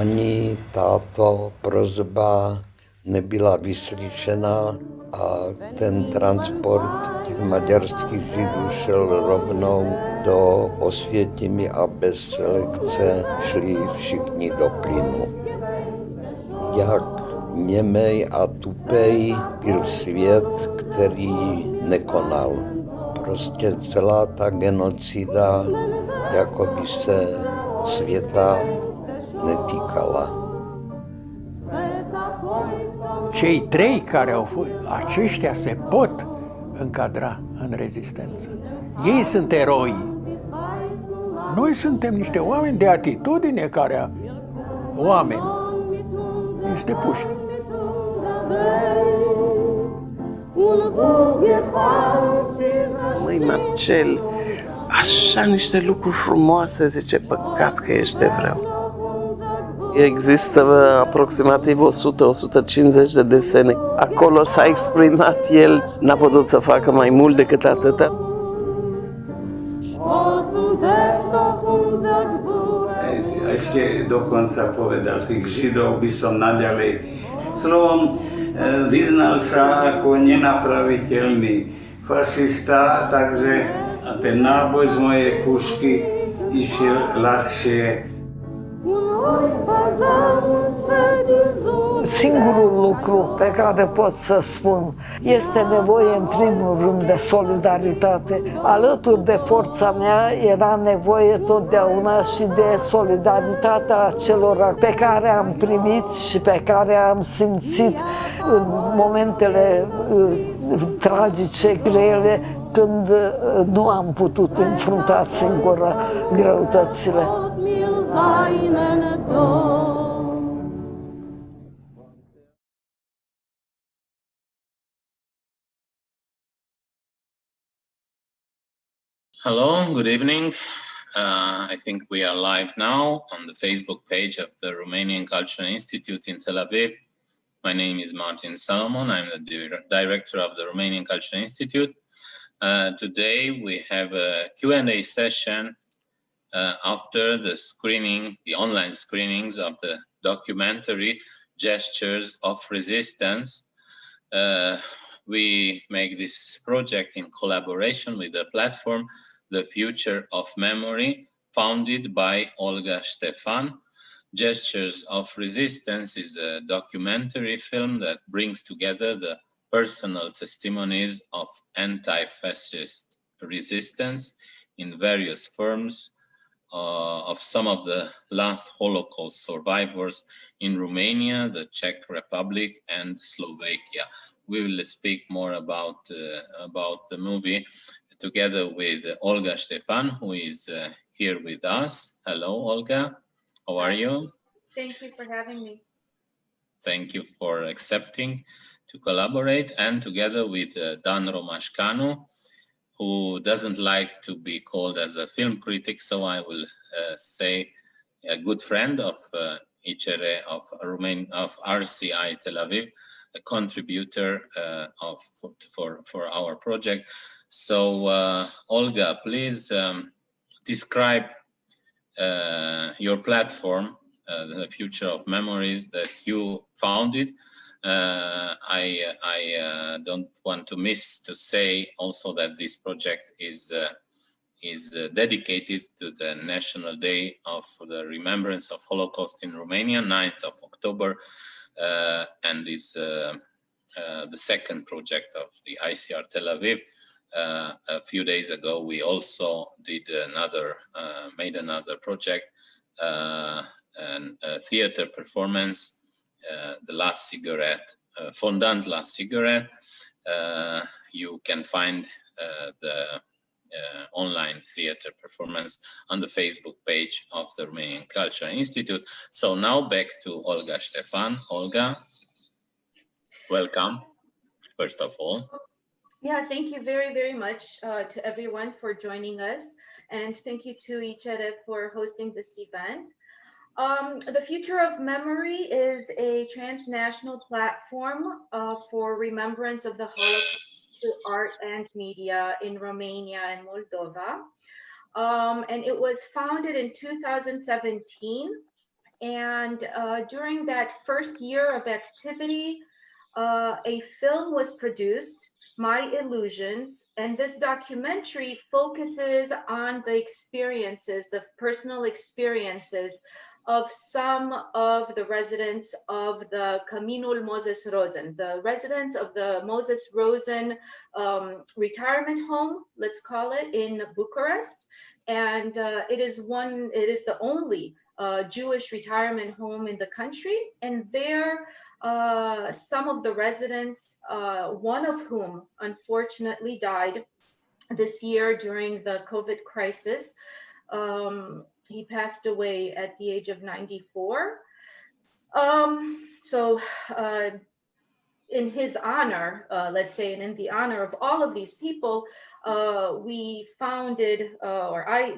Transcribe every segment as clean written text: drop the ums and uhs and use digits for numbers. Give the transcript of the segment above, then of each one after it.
Ani táto prosba nebyla vyslyšena a ten transport těch maďarských Židů šel rovnou do Osvětimi a bez selekce šli všichni do plynu. Jak němej a tupej byl svět, který nekonal. Prostě celá ta genocida jako by se světa netýkala. Cei trei care au fost, aceștia se pot încadra în rezistență. Ei sunt eroi. Noi suntem niște oameni de atitudine care, oameni, niște puști. Măi, Marcel, așa niște lucruri frumoase, zice, păcat că ești evreu. Există aproximativ 100-150 de desene. Acolo s-a exprimat el, n-a putut să facă mai mult decât atâta. Ešte dokonca povedal, tých Židov by som naďalej. Slovom, vyznal sa ako nenapraviteľný fašista, takže ten náboj z mojej pušky išiel ľahšie. Singurul lucru pe care pot să spun este nevoie în primul rând de solidaritate. Alături de forța mea era nevoie totdeauna și de solidaritatea celor pe care am primit și pe care am simțit în momentele tragice, grele, când nu am putut înfrunta singură greutățile. Hello, good evening. I think we are live now on the Facebook page of the Romanian Cultural Institute in Tel Aviv. My name is Martin Salamon. I'm the director of the Romanian Cultural Institute. Today we have a Q&A session after the screening, the online screenings of the documentary Gestures of Resistance. We make this project in collaboration with the platform The Future of Memory, founded by Olga Ștefan. Gestures of Resistance is a documentary film that brings together the personal testimonies of anti-fascist resistance in various forms of some of the last Holocaust survivors in Romania, the Czech Republic, and Slovakia. We will speak more about the movie together with Olga Ștefan, who is here with us. Hello, Olga. How are you? Thank you for having me. Thank you for accepting to collaborate, and together with Dan Romașcanu, who doesn't like to be called as a film critic, so I will say a good friend of ICR of RCI Tel Aviv, a contributor for our project. So Olga, please describe your platform, the Future of Memories, that you founded. I don't want to miss to say also that this project is dedicated to the National Day of the Remembrance of Holocaust in Romania, 9th of October, and is the second project of the ICR Tel Aviv. A few days ago, we also did made another project, and a theater performance, The Last Cigarette, Fondant's Last Cigarette. You can find the online theater performance on the Facebook page of the Romanian Cultural Institute. So now back to Olga Ștefan. Olga, welcome, first of all. Yeah, thank you very, very much to everyone for joining us. And thank you to ICR for hosting this event. The Future of Memory is a transnational platform for remembrance of the Holocaust through art and media in Romania and Moldova. And it was founded in 2017 And during that first year of activity, a film was produced, My Illusions, and this documentary focuses on the experiences, the personal experiences of some of the residents of the Căminul Moses Rosen, the residents of the Moses Rosen retirement home, let's call it, in Bucharest. And it is the only Jewish retirement home in the country. And there, some of the residents, one of whom unfortunately died this year during the COVID crisis, he passed away at the age of 94. In his honor, let's say, and in the honor of all of these people, we founded, I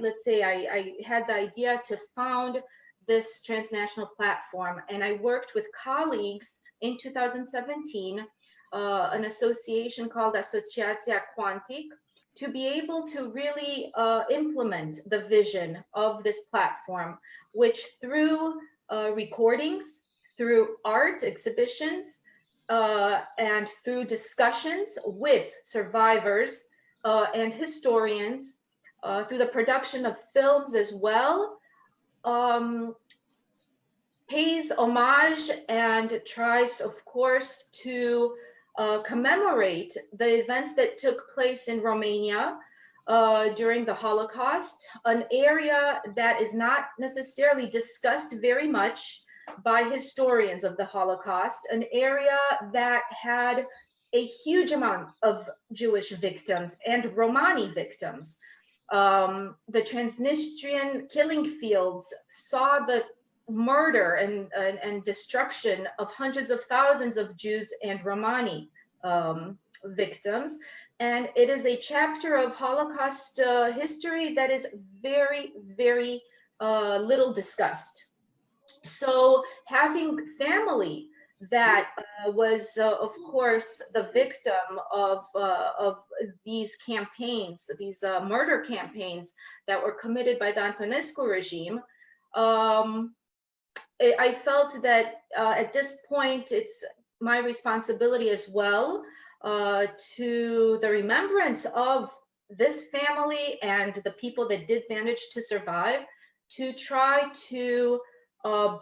had the idea to found this transnational platform. And I worked with colleagues in 2017, an association called Asociația Quantic, to be able to really implement the vision of this platform, which through recordings, through art exhibitions, and through discussions with survivors and historians, through the production of films as well, pays homage and tries, of course, to commemorate the events that took place in Romania during the Holocaust, an area that is not necessarily discussed very much by historians of the Holocaust, an area that had a huge amount of Jewish victims and Romani victims. The Transnistrian killing fields saw the murder and destruction of hundreds of thousands of Jews and Romani victims. And it is a chapter of Holocaust history that is very, very little discussed. So having family that was, of course, the victim of these campaigns, these murder campaigns that were committed by the Antonescu regime, I felt that at this point, it's my responsibility as well to the remembrance of this family and the people that did manage to survive, to try to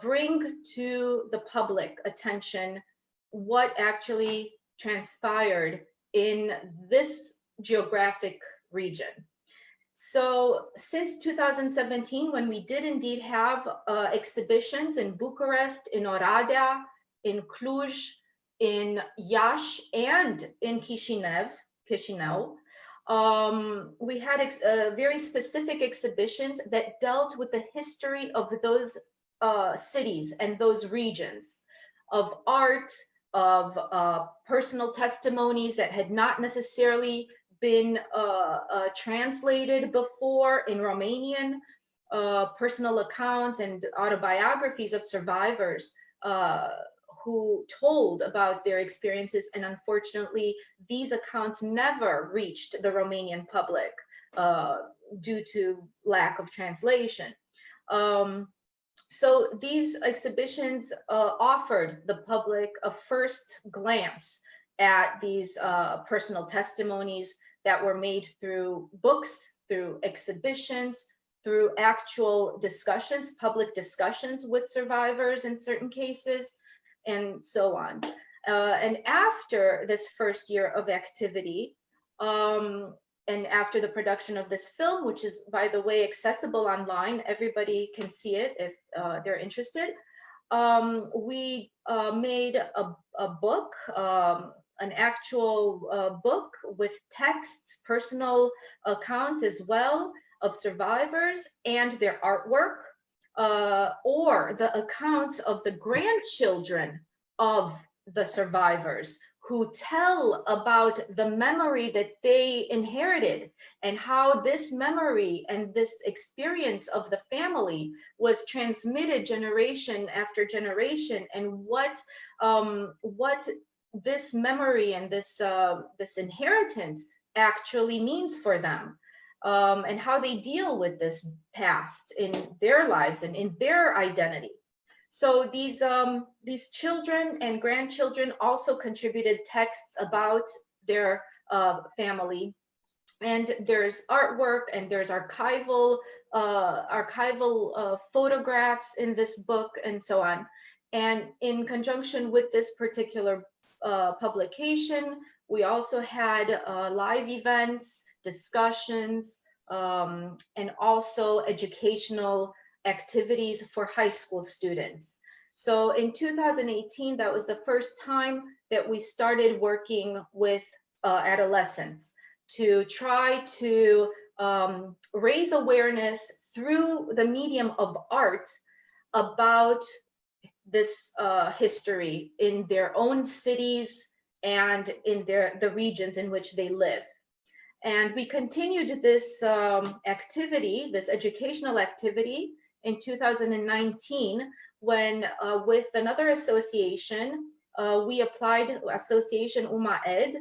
bring to the public attention what actually transpired in this geographic region. So since 2017, when we did indeed have exhibitions in Bucharest, in Oradea, in Cluj, in Iași, and in Chișinău, we had very specific exhibitions that dealt with the history of those cities and those regions, of art, of personal testimonies that had not necessarily been translated before in Romanian, personal accounts and autobiographies of survivors who told about their experiences. And unfortunately, these accounts never reached the Romanian public due to lack of translation. So these exhibitions offered the public a first glance at these personal testimonies that were made through books, through exhibitions, through actual discussions, public discussions with survivors in certain cases, and so on. And after this first year of activity, and after the production of this film, which is, by the way, accessible online, everybody can see it if they're interested, we made a book, an actual book with texts, personal accounts as well of survivors and their artwork, or the accounts of the grandchildren of the survivors who tell about the memory that they inherited and how this memory and this experience of the family was transmitted generation after generation, and what this memory and this inheritance actually means for them, and how they deal with this past in their lives and in their identity. So these children and grandchildren also contributed texts about their family. And there's artwork and there's archival photographs in this book and so on. And in conjunction with this particular publication, we also had live events, discussions, and also educational activities for high school students. So in 2018, that was the first time that we started working with adolescents to try to raise awareness through the medium of art about this history in their own cities and in the regions in which they live. And we continued this activity, this educational activity, in 2019 when with another association, we applied, Association UMAED,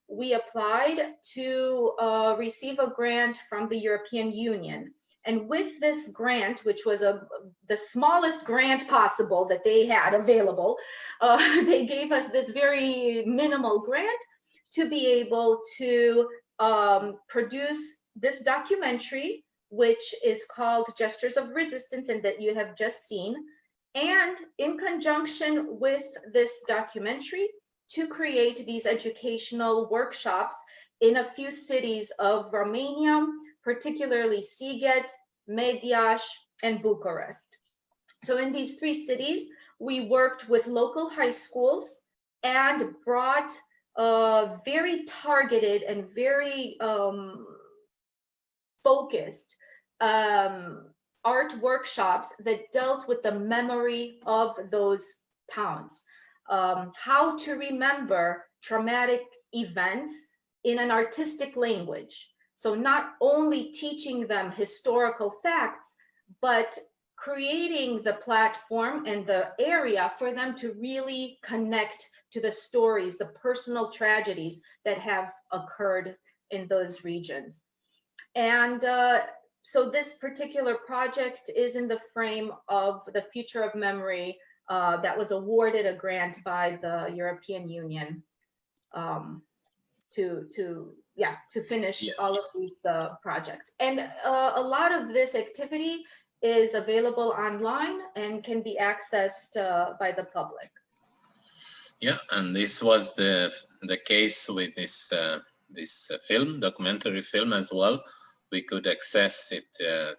we applied to receive a grant from the European Union. And with this grant, which was the smallest grant possible that they had available, they gave us this very minimal grant to be able to produce this documentary, which is called Gestures of Resistance, and that you have just seen. And in conjunction with this documentary, to create these educational workshops in a few cities of Romania, particularly Sighet, Mediaș, and Bucharest. So in these three cities, we worked with local high schools and brought very targeted and very focused art workshops that dealt with the memory of those towns. How to remember traumatic events in an artistic language. So not only teaching them historical facts, but creating the platform and the area for them to really connect to the stories, the personal tragedies that have occurred in those regions. And so this particular project is in the frame of the Future of Memory that was awarded a grant by the European Union to finish all of these projects. And a lot of this activity is available online and can be accessed by the public. Yeah, and this was the case with this documentary film as well. We could access it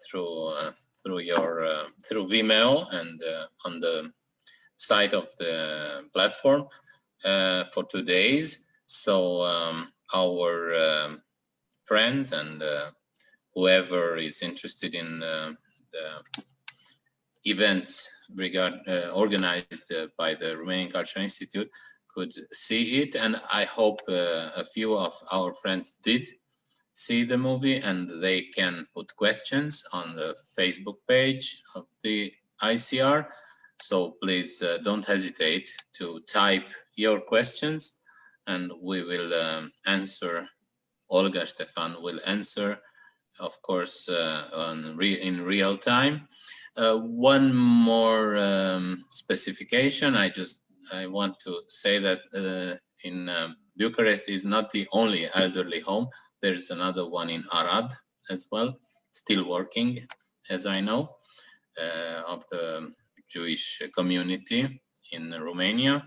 through Vimeo and on the site of the platform for 2 days. So our friends and whoever is interested in the events organized by the Romanian Cultural Institute could see it, and I hope a few of our friends did see the movie, and they can put questions on the Facebook page of the ICR. So please don't hesitate to type your questions, and we will answer. Olga Ștefan will answer, of course, in real time. One more specification. I want to say that in Bucharest is not the only elderly home. There's another one in Arad as well, still working, as I know, of the Jewish community in Romania.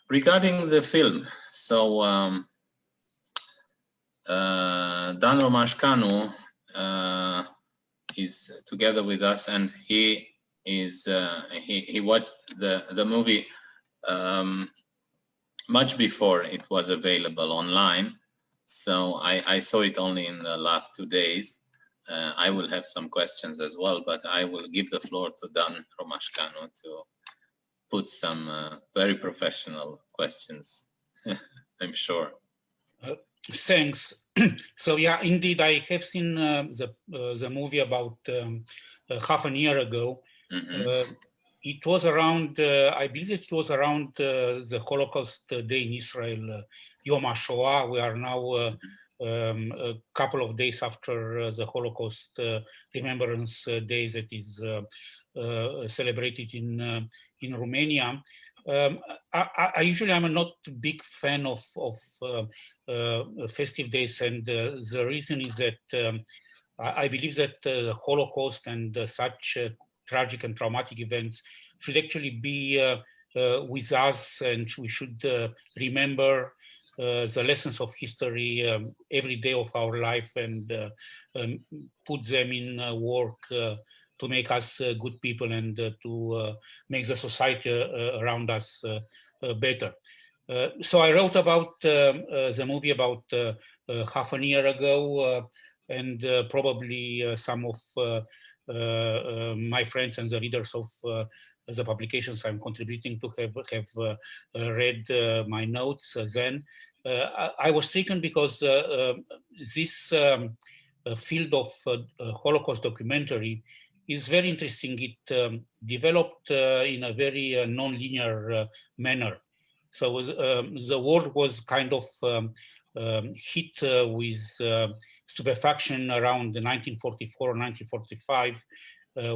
Regarding the film, so Dan Romașcanu is together with us, and he watched the movie much before it was available online. So I saw it only in the last 2 days. I will have some questions as well, but I will give the floor to Dan Romașcanu to put some very professional questions, I'm sure. Thanks. So yeah, indeed, I have seen the movie about half a year ago. Mm-hmm. It was around, I believe it was around the Holocaust Day in Israel, Yom HaShoah. We are now a couple of days after the Holocaust Remembrance Day that is celebrated in Romania. I usually am not a big fan of festive days, and the reason is that I believe that the Holocaust and such tragic and traumatic events should actually be with us, and we should remember the lessons of history every day of our life, and put them in work to make us good people, and to make the society around us better. So I wrote about the movie about half a year ago, and probably some of my friends and the readers of the publications I'm contributing to have read my notes then. I was taken because this field of Holocaust documentary is very interesting. It developed in a very non-linear manner. So the world was kind of hit with stupefaction around 1944 or 1945,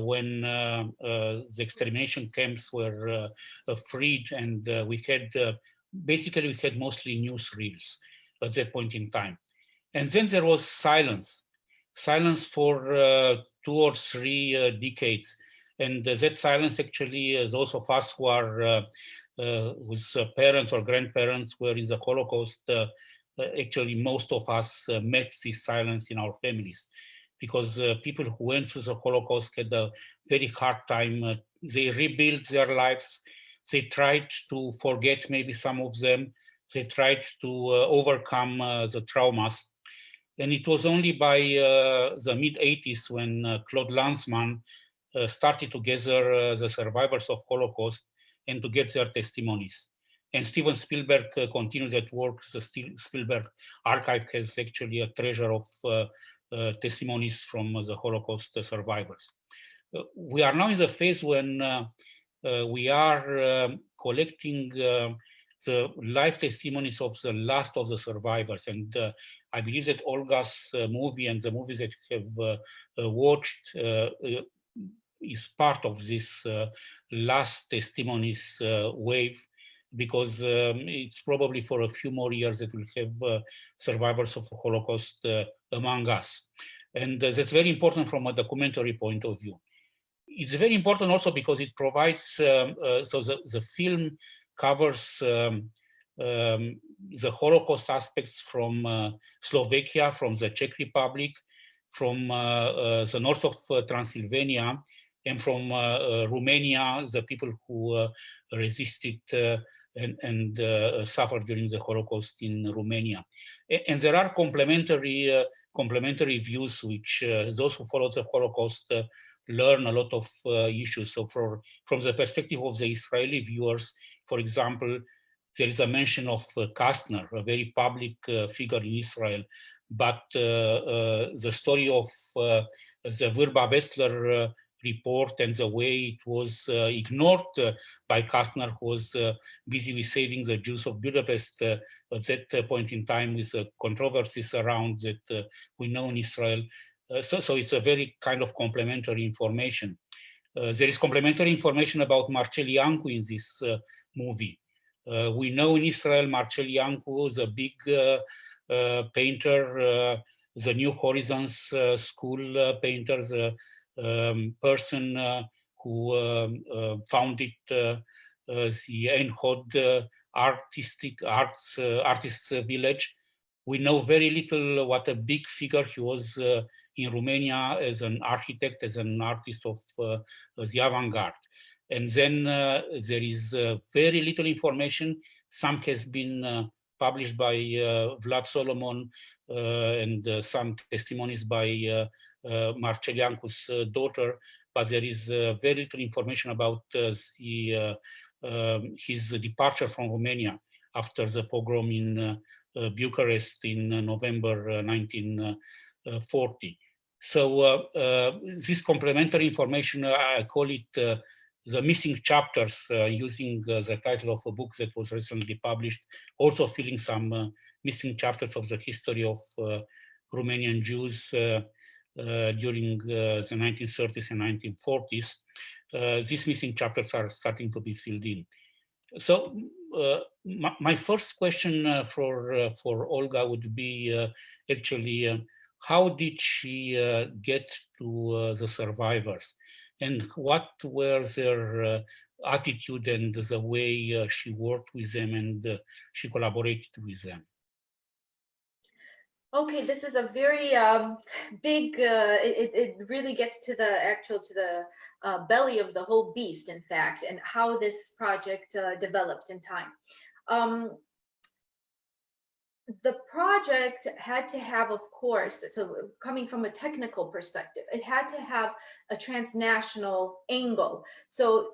when the extermination camps were freed, and we had basically we had mostly newsreels at that point in time. And then there was silence for 2 or 3 decades. And that silence actually, those of us who are whose parents or grandparents were in the Holocaust, actually most of us met this silence in our families, because people who went through the Holocaust had a very hard time. They rebuilt their lives. They tried to forget maybe some of them. They tried to overcome the traumas. And it was only by the mid-80s when Claude Lanzmann started to gather the survivors of Holocaust and to get their testimonies. And Steven Spielberg continues that work. The Spielberg archive has actually a treasure of testimonies from the Holocaust survivors. We are now in the phase when we are collecting the life testimonies of the last of the survivors. And I believe that Olga's movie and the movies that you have watched is part of this last testimonies wave, because it's probably for a few more years that we'll have survivors of the Holocaust among us. And that's very important from a documentary point of view. It's very important also because it provides, so the film covers the Holocaust aspects from Slovakia, from the Czech Republic, from the north of Transylvania, and from Romania, the people who resisted and suffered during the Holocaust in Romania. And there are complementary views which those who follow the Holocaust learn a lot of issues. So from the perspective of the Israeli viewers, for example, there is a mention of Kastner, a very public figure in Israel, but the story of the Verba Wessler report and the way it was ignored by Kastner, who was busy with saving the Jews of Budapest at that point in time, with controversies around that we know in Israel. So it's a very kind of complementary information. There is complementary information about Marcel Iancu in this movie. We know in Israel Marcel Iancu is a big painter, the New Horizons school painter, the person who founded the Einhod artists village. We know very little what a big figure he was in Romania as an architect, as an artist of the avant-garde. And then there is very little information. Some has been published by Vlad Solomon and some testimonies by Marcel Iancu's daughter, but there is very little information about his departure from Romania after the pogrom in Bucharest in November 1940. So this complementary information, I call it the missing chapters, using the title of a book that was recently published, also filling some missing chapters of the history of Romanian Jews during the 1930s and 1940s. these missing chapters are starting to be filled in. So my first question for Olga would be actually, how did she get to the survivors, and what were their attitude and the way she worked with them and she collaborated with them? Okay, this is a very big, it really gets to the belly of the whole beast, in fact, and how this project developed in time. The project had to have, of course, so coming from a technical perspective, it had to have a transnational angle. So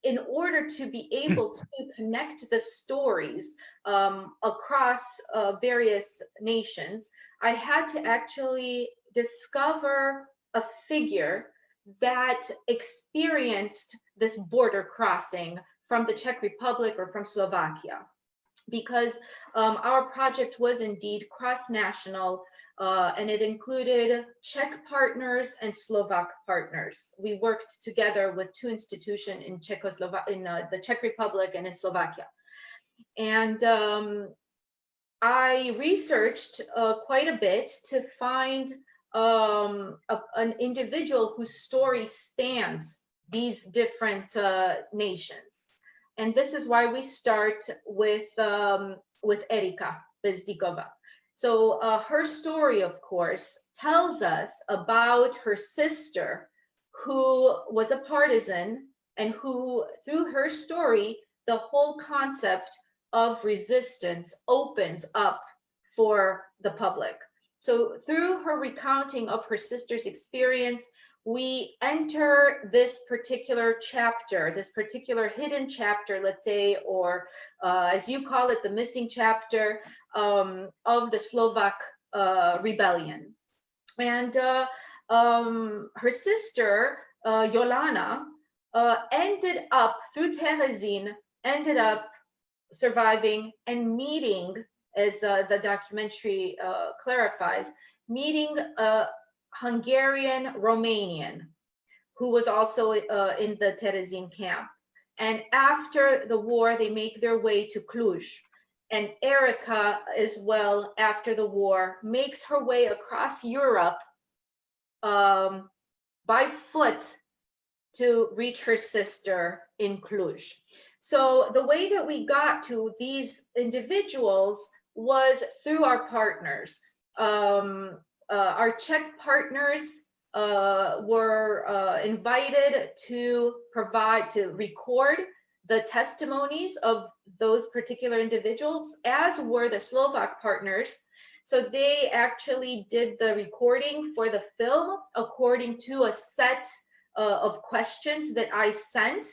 in order to be able to connect the stories across various nations, I had to actually discover a figure that experienced this border crossing from the Czech Republic or from Slovakia. Because our project was indeed cross-national, and it included Czech partners and Slovak partners. We worked together with two institutions in the Czech Republic and in Slovakia. And I researched quite a bit to find an individual whose story spans these different nations. And this is why we start with Erika Bezdikova. So her story, of course, tells us about her sister, who was a partisan, and who, through her story, the whole concept of resistance opens up for the public. So through her recounting of her sister's experience, we enter this particular chapter, this particular hidden chapter, let's say, or as you call it, the missing chapter of the Slovak rebellion. And her sister, Jolana, ended up, through Terezin, ended up surviving and meeting, as the documentary clarifies, meeting Hungarian Romanian, who was also in the Terezin camp. And after the war, they make their way to Cluj. And Erika, as well, after the war, makes her way across Europe by foot to reach her sister in Cluj. So the way that we got to these individuals was through our partners. Our Czech partners were invited to record the testimonies of those particular individuals, as were the Slovak partners. So they actually did the recording for the film according to a set of questions that I sent,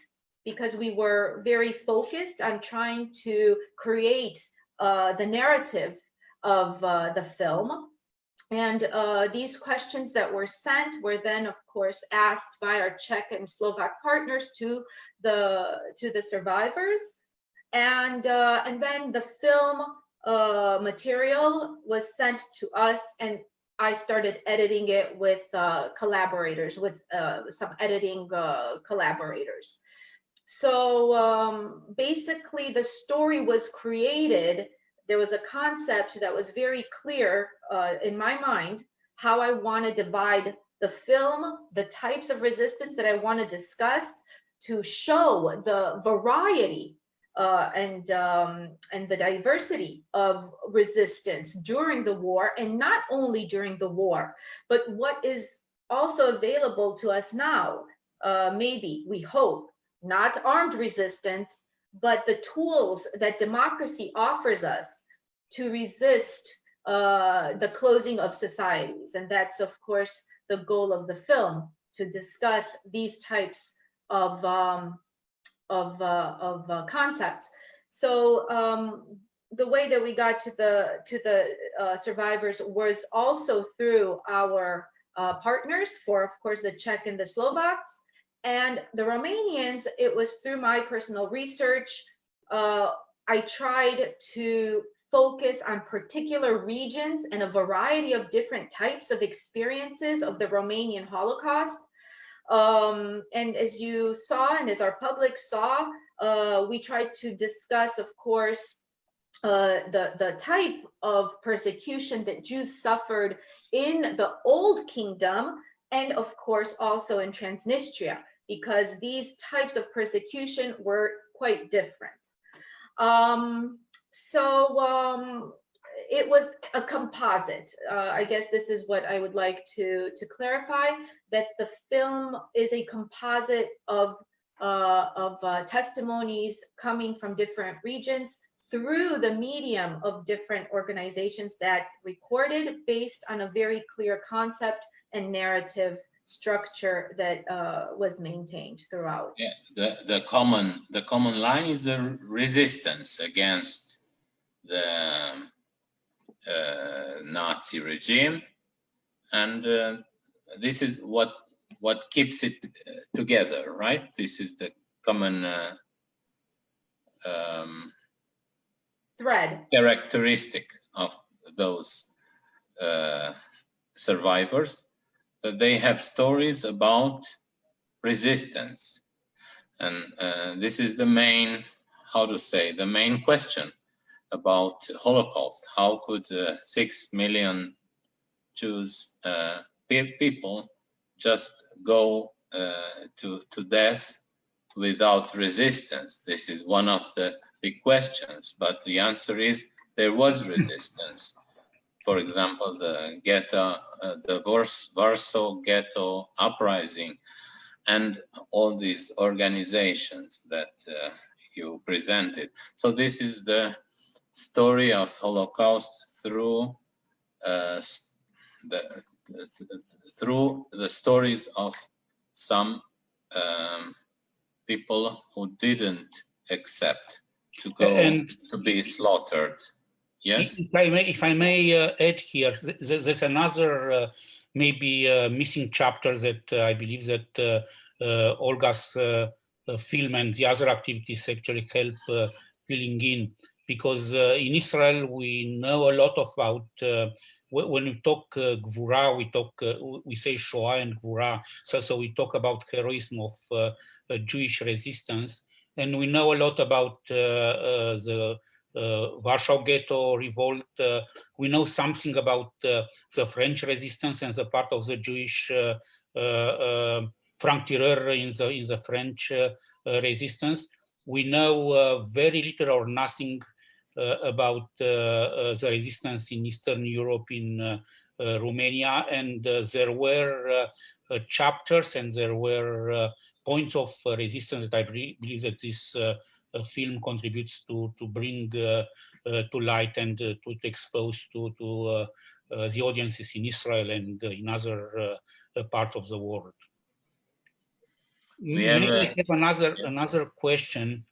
because we were very focused on trying to create the narrative of the film. And these questions that were sent were then, of course, asked by our Czech and Slovak partners to the survivors, and then the film material was sent to us, and I started editing it with collaborators, with some editing collaborators. So basically, the story was created. There was a concept that was very clear in my mind, how I want to divide the film, the types of resistance that I want to discuss, to show the variety and the diversity of resistance during the war, and not only during the war, but what is also available to us now. Maybe, we hope, not armed resistance, but the tools that democracy offers us to resist the closing of societies. And that's, of course, the goal of the film, to discuss these types of concepts. So the way that we got to the survivors was also through our partners, for, of course, the Czech and the Slovaks. And the Romanians, it was through my personal research. I tried to focus on particular regions and a variety of different types of experiences of the Romanian Holocaust. And as you saw, and as our public saw, we tried to discuss, of course, the type of persecution that Jews suffered in the Old Kingdom, and of course also in Transnistria, because these types of persecution were quite different. It was a composite. I guess this is what I would like to clarify, that the film is a composite of testimonies coming from different regions through the medium of different organizations that recorded based on a very clear concept and narrative structure that was maintained throughout. Yeah, the common line is the resistance against the Nazi regime, and this is what keeps it together, right? This is the common thread, characteristic of those survivors, that they have stories about resistance, and this is the main, how to say, the main question about Holocaust. How could 6 million Jews people just go to death without resistance? This is one of the big questions, but the answer is there was resistance. For example, the ghetto, the Warsaw Ghetto Uprising, and all these organizations that you presented. So this is the story of Holocaust through the stories of some people who didn't accept to go and to be slaughtered. Yes. If I may add here, there's another maybe missing chapter that I believe that Olga's film and the other activities actually help filling in, because in Israel we know a lot about when we talk Gvura, we say Shoah and Gvura, so we talk about heroism of Jewish resistance, and we know a lot about the Warsaw Ghetto revolt. We know something about the French resistance and the part of the Jewish franc-tireur in the French resistance. We know very little or nothing about the resistance in Eastern Europe, in Romania, and there were chapters and there were points of resistance that I believe that this film contributes to bring to light and to expose to the audiences in Israel and in other parts of the world. We have another question.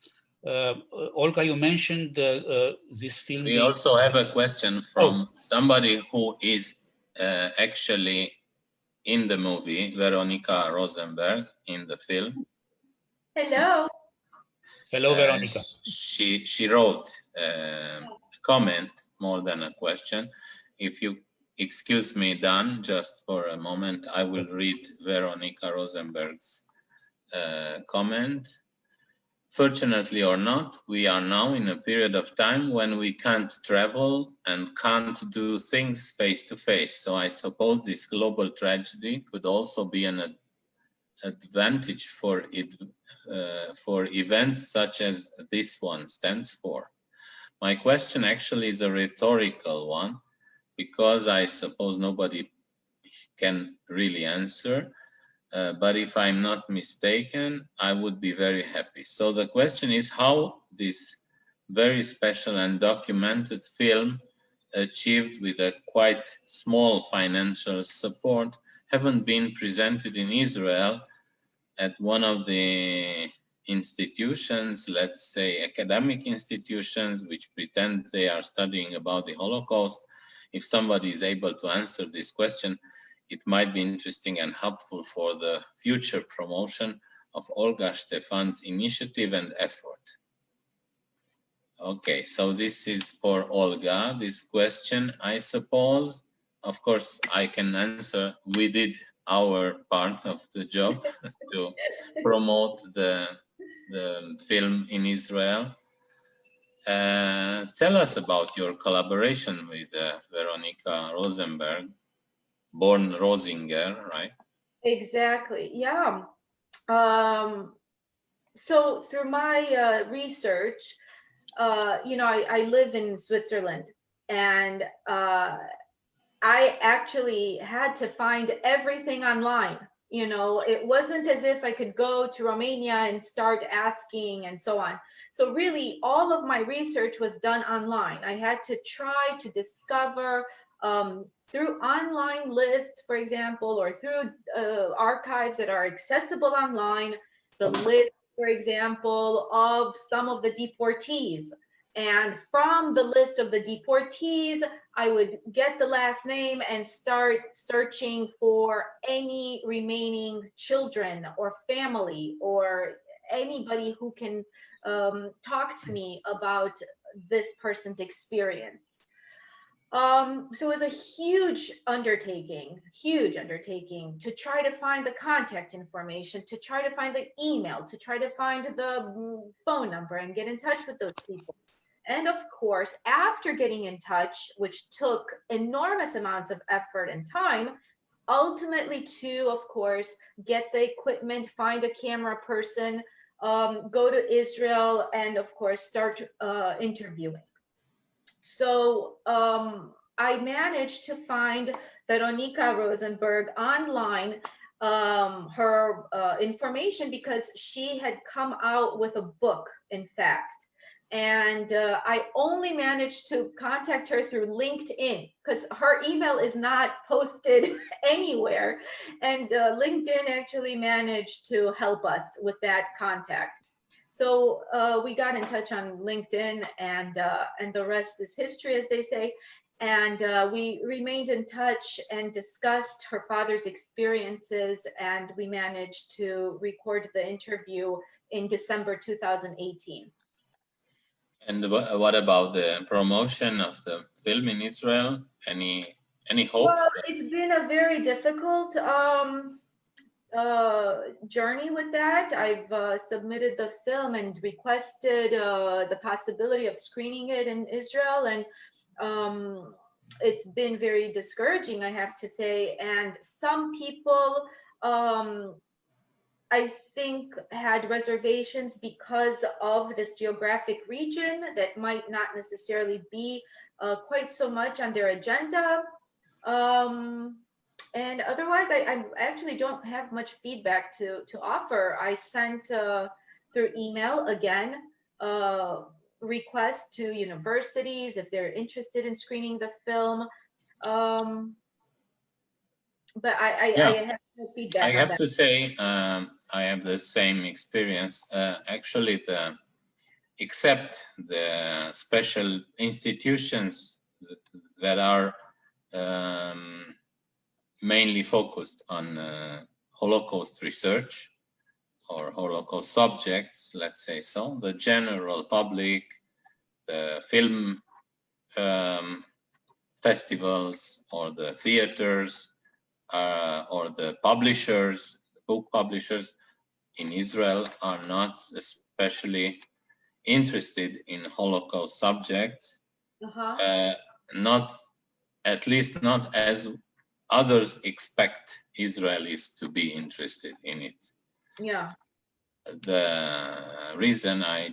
Olga, you mentioned this film. We also have a question from somebody who is actually in the movie, Veronica Rosenberg, in the film. Hello. Hello, Veronica. She wrote a comment more than a question. If you excuse me, Dan, just for a moment, I will read Veronica Rosenberg's comment. Fortunately or not, we are now in a period of time when we can't travel and can't do things face to face. So I suppose this global tragedy could also be an advantage for events such as this one stands for. My question actually is a rhetorical one, because I suppose nobody can really answer. But if I'm not mistaken, I would be very happy. So the question is how this very special and documented film, achieved with a quite small financial support, haven't been presented in Israel at one of the institutions, let's say academic institutions, which pretend they are studying about the Holocaust. If somebody is able to answer this question, it might be interesting and helpful for the future promotion of Olga Ștefan's initiative and effort. Okay, so this is for Olga, this question, I suppose. Of course, I can answer. We did our part of the job to promote the film in Israel. Tell us about your collaboration with Veronica Rosenberg, born Rosinger, right? Exactly, yeah. So through my research, I live in Switzerland, and I actually had to find everything online. It wasn't as if I could go to Romania and start asking and so on. So really, all of my research was done online. I had to try to discover through online lists, for example, or through archives that are accessible online, the list, for example, of some of the deportees. And from the list of the deportees, I would get the last name and start searching for any remaining children or family or anybody who can talk to me about this person's experience. So it was a huge undertaking to try to find the contact information, to try to find the email, to try to find the phone number and get in touch with those people. And of course, after getting in touch, which took enormous amounts of effort and time, ultimately to, of course, get the equipment, find a camera person, go to Israel, and of course, start interviewing. So I managed to find Veronica Rosenberg online, her information, because she had come out with a book, in fact. And I only managed to contact her through LinkedIn because her email is not posted anywhere. And LinkedIn actually managed to help us with that contact. So we got in touch on LinkedIn, and the rest is history, as they say. And we remained in touch and discussed her father's experiences, and we managed to record the interview in December 2018. And what about the promotion of the film in Israel? Any hopes? Well, it's been a very difficult journey with that. I've submitted the film and requested the possibility of screening it in Israel, and it's been very discouraging, I have to say. And some people, I think, had reservations because of this geographic region that might not necessarily be quite so much on their agenda. And otherwise, I actually don't have much feedback to offer. I sent through email again requests to universities if they're interested in screening the film. But I have no feedback. I have to say, I have the same experience. Actually, except the special institutions that are mainly focused on Holocaust research or Holocaust subjects, let's say so, the general public, the film festivals or the theaters, or the publishers, book publishers in Israel are not especially interested in Holocaust subjects, not, at least not as others expect Israelis to be interested in it. Yeah. The reason I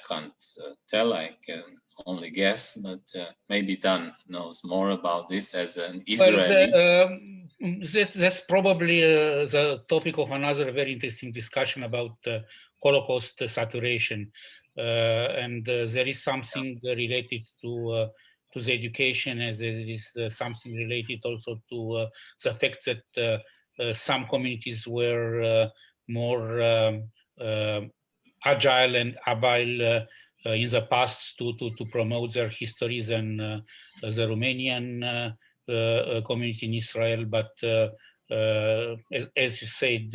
can't tell, I can only guess, but maybe Dan knows more about this as an Israeli. Well, that's probably the topic of another very interesting discussion about Holocaust saturation. And there is something related to the education, as there is something related also to the fact that some communities were more agile and habile in the past to promote their histories than the Romanian community in Israel. But as you said,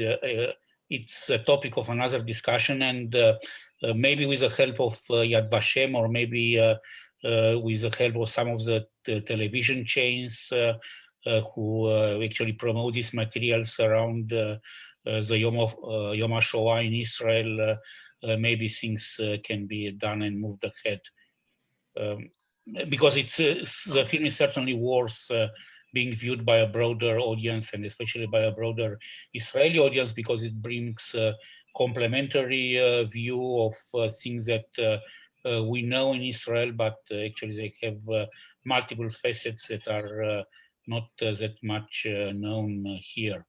it's a topic of another discussion, and maybe with the help of Yad Vashem, or maybe with the help of some of the television chains, who actually promote these materials around the Yom HaShoah in Israel, maybe things can be done and moved ahead. Because the film is certainly worth being viewed by a broader audience, and especially by a broader Israeli audience, because it brings a complementary view of things that we know in Israel, but actually they have multiple facets that are not that much known here.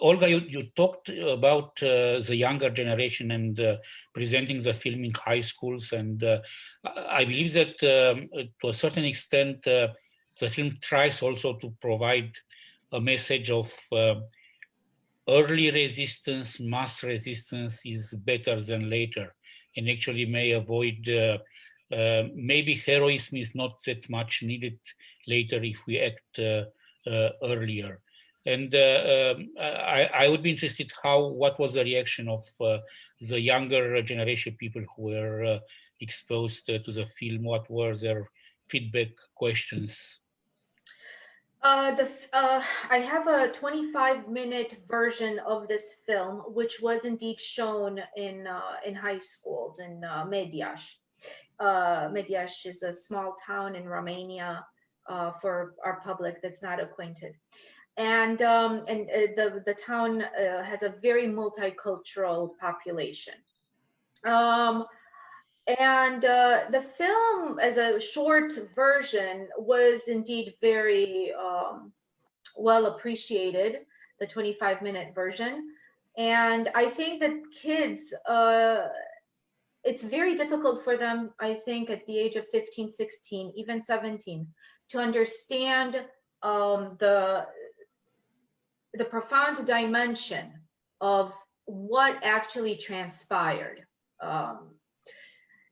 Olga, you talked about the younger generation and presenting the film in high schools, and I believe that to a certain extent the film tries also to provide a message of early resistance, mass resistance is better than later, and actually may avoid, maybe heroism is not that much needed later if we act earlier. And I would be interested what was the reaction of the younger generation people who were exposed to the film? What were their feedback, questions? I have a 25-minute version of this film, which was indeed shown in high schools in Mediaș. Mediaș is a small town in Romania, for our public that's not acquainted. And the town has a very multicultural population. The film, as a short version, was indeed very well appreciated, the 25-minute version. And I think that kids, it's very difficult for them, I think, at the age of 15, 16, even 17, to understand the profound dimension of what actually transpired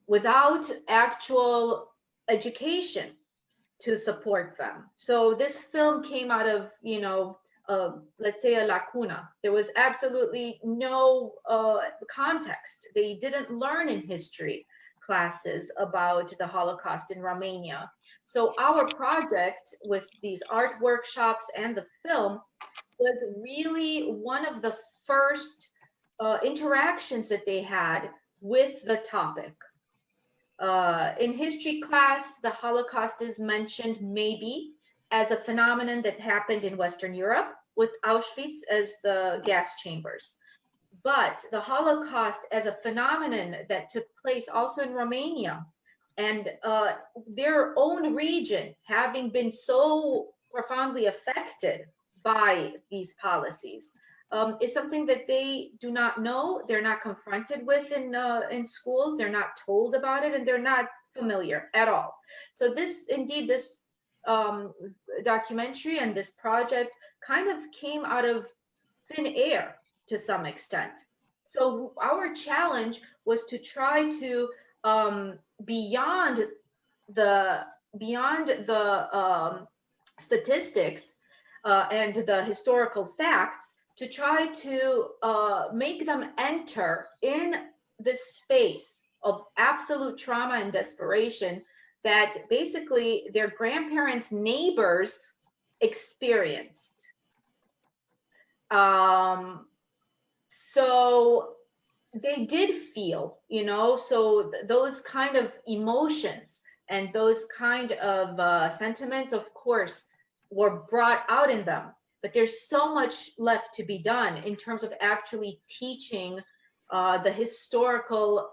without actual education to support them. So this film came out of, let's say, a lacuna. There was absolutely no context. They didn't learn in history classes about the Holocaust in Romania. So our project with these art workshops and the film was really one of the first interactions that they had with the topic. In history class, the Holocaust is mentioned maybe as a phenomenon that happened in Western Europe with Auschwitz as the gas chambers. But the Holocaust as a phenomenon that took place also in Romania, and their own region having been so profoundly affected by these policies, is something that they do not know. They're not confronted with in schools. They're not told about it, and they're not familiar at all. So this documentary and this project kind of came out of thin air to some extent. So our challenge was to try to beyond the statistics and the historical facts, to try to make them enter in this space of absolute trauma and desperation that basically their grandparents' neighbors experienced. So they did feel, so those kind of emotions and those kind of sentiments, of course, were brought out in them. But there's so much left to be done in terms of actually teaching the historical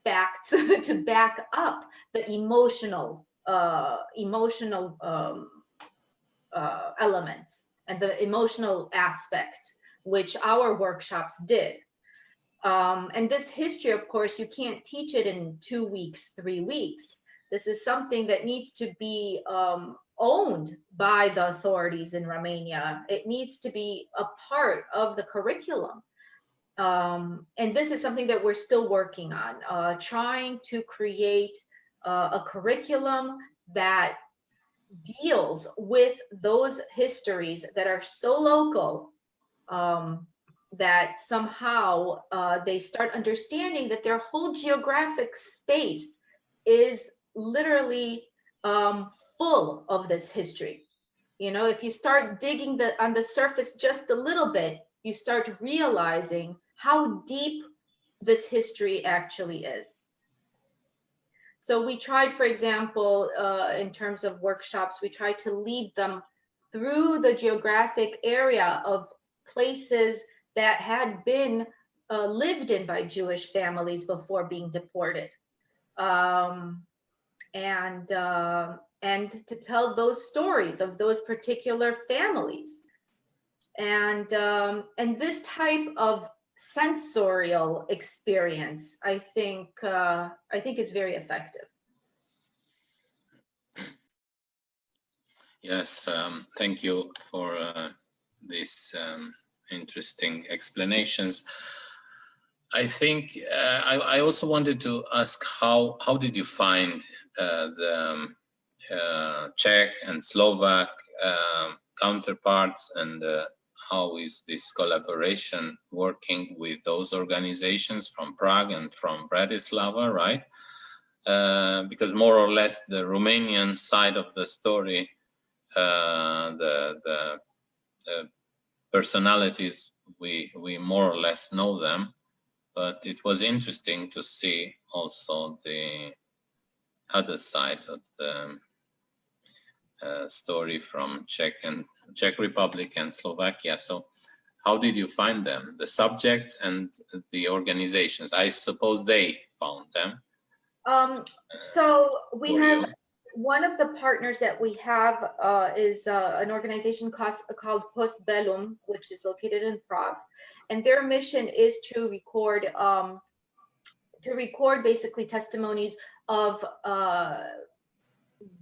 facts to back up the emotional elements and the emotional aspect, which our workshops did. And this history, of course, you can't teach it in 2 weeks, 3 weeks. This is something that needs to be owned by the authorities in Romania. It needs to be a part of the curriculum. And this is something that we're still working on, trying to create a curriculum that deals with those histories that are so local that somehow they start understanding that their whole geographic space is literally full of this history. You know, if you start digging on the surface just a little bit, you start realizing how deep this history actually is. So we tried, for example, in terms of workshops, we tried to lead them through the geographic area of places that had been lived in by Jewish families before being deported. And to tell those stories of those particular families. And this type of sensorial experience, I think is very effective. Yes, thank you for these interesting explanations. I think I also wanted to ask how did you find the Czech and Slovak counterparts, and how is this collaboration working with those organizations from Prague and from Bratislava, right? Because more or less the Romanian side of the story, the personalities, we more or less know them, but it was interesting to see also the other side of the story from Czech Republic and Slovakia. So how did you find them, the subjects and the organizations? I suppose they found them. So we have one of the partners that we have is an organization called Post Belum, which is located in Prague, and their mission is to record basically testimonies of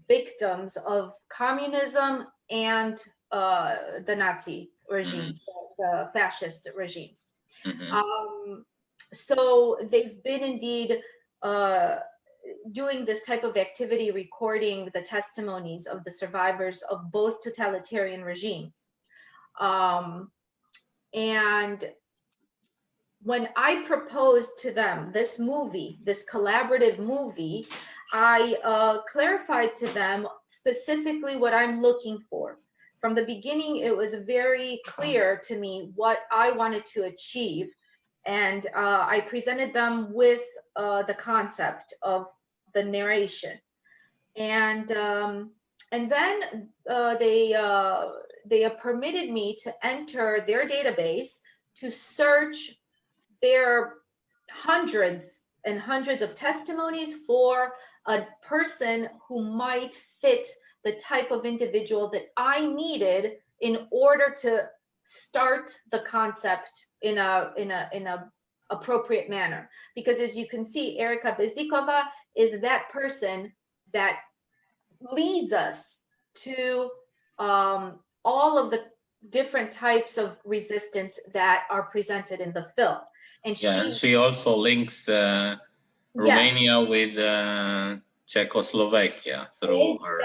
victims of communism and the Nazi regimes, the fascist regimes. So they've been indeed doing this type of activity, recording the testimonies of the survivors of both totalitarian regimes. And when I proposed to them this movie, this collaborative movie, I clarified to them specifically what I'm looking for. From the beginning, it was very clear to me what I wanted to achieve. And I presented them with the concept of the narration. And then they permitted me to enter their database to search their hundreds and hundreds of testimonies for a person who might fit the type of individual that I needed in order to start the concept in a appropriate manner. Because as you can see, Erika Bezdikova is that person that leads us to all of the different types of resistance that are presented in the film. And she also links Romania with Czechoslovakia through her.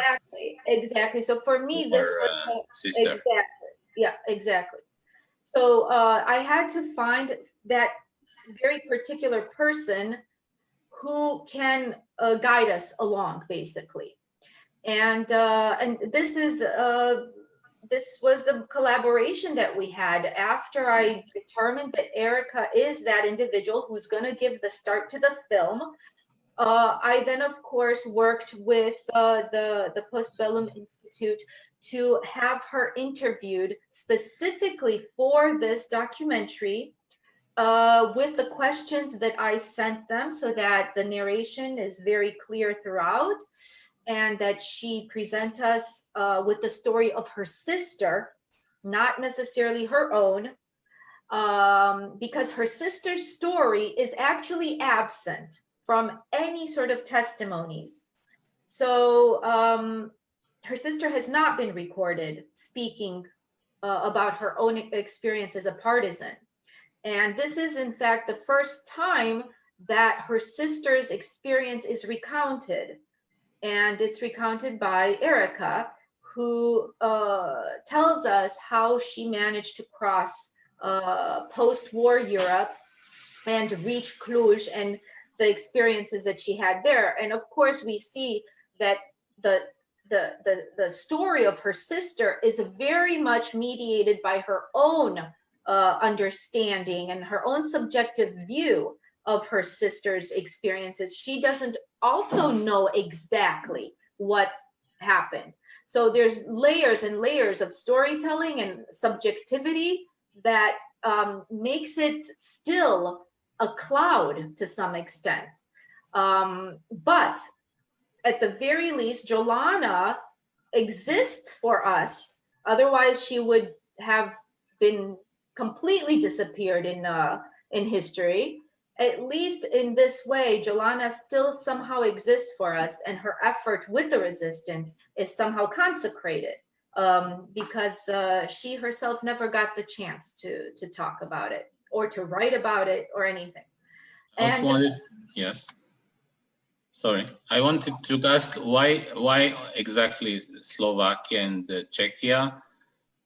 Exactly. So for me, this was sister. Exactly. So I had to find that very particular person who can guide us along, basically. And this was the collaboration that we had after I determined that Erika is that individual who's going to give the start to the film. I then, of course, worked with the Post Belum Institute to have her interviewed specifically for this documentary with the questions that I sent them, so that the narration is very clear throughout, and that she present us with the story of her sister, not necessarily her own, because her sister's story is actually absent from any sort of testimonies. So her sister has not been recorded speaking about her own experience as a partisan. And this is, in fact, the first time that her sister's experience is recounted. And it's recounted by Erika, who tells us how she managed to cross post-war Europe and reach Cluj, and the experiences that she had there. And of course, we see that the the story of her sister is very much mediated by her own understanding and her own subjective view of her sister's experiences. She doesn't also know exactly what happened. So there's layers and layers of storytelling and subjectivity that makes it still a cloud to some extent. But at the very least, Jolana exists for us. Otherwise, she would have been completely disappeared in history. At least in this way, Jolana still somehow exists for us, and her effort with the resistance is somehow consecrated because she herself never got the chance to talk about it or to write about it or anything. Yes. Sorry, I wanted to ask why exactly Slovakia and Czechia,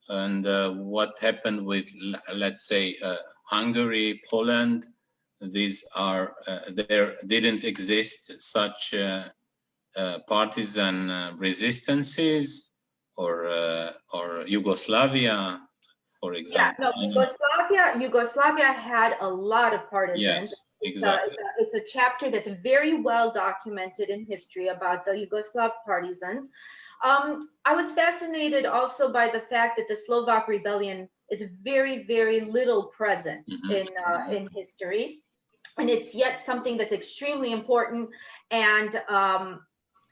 and what happened with, let's say, Hungary, Poland. These are there didn't exist such partisan resistances, or Yugoslavia, for example. Yeah, no, Yugoslavia had a lot of partisans. Yes, exactly. It's a chapter that's very well documented in history about the Yugoslav partisans. I was fascinated also by the fact that the Slovak rebellion is very, very little present in history. And it's yet something that's extremely important, and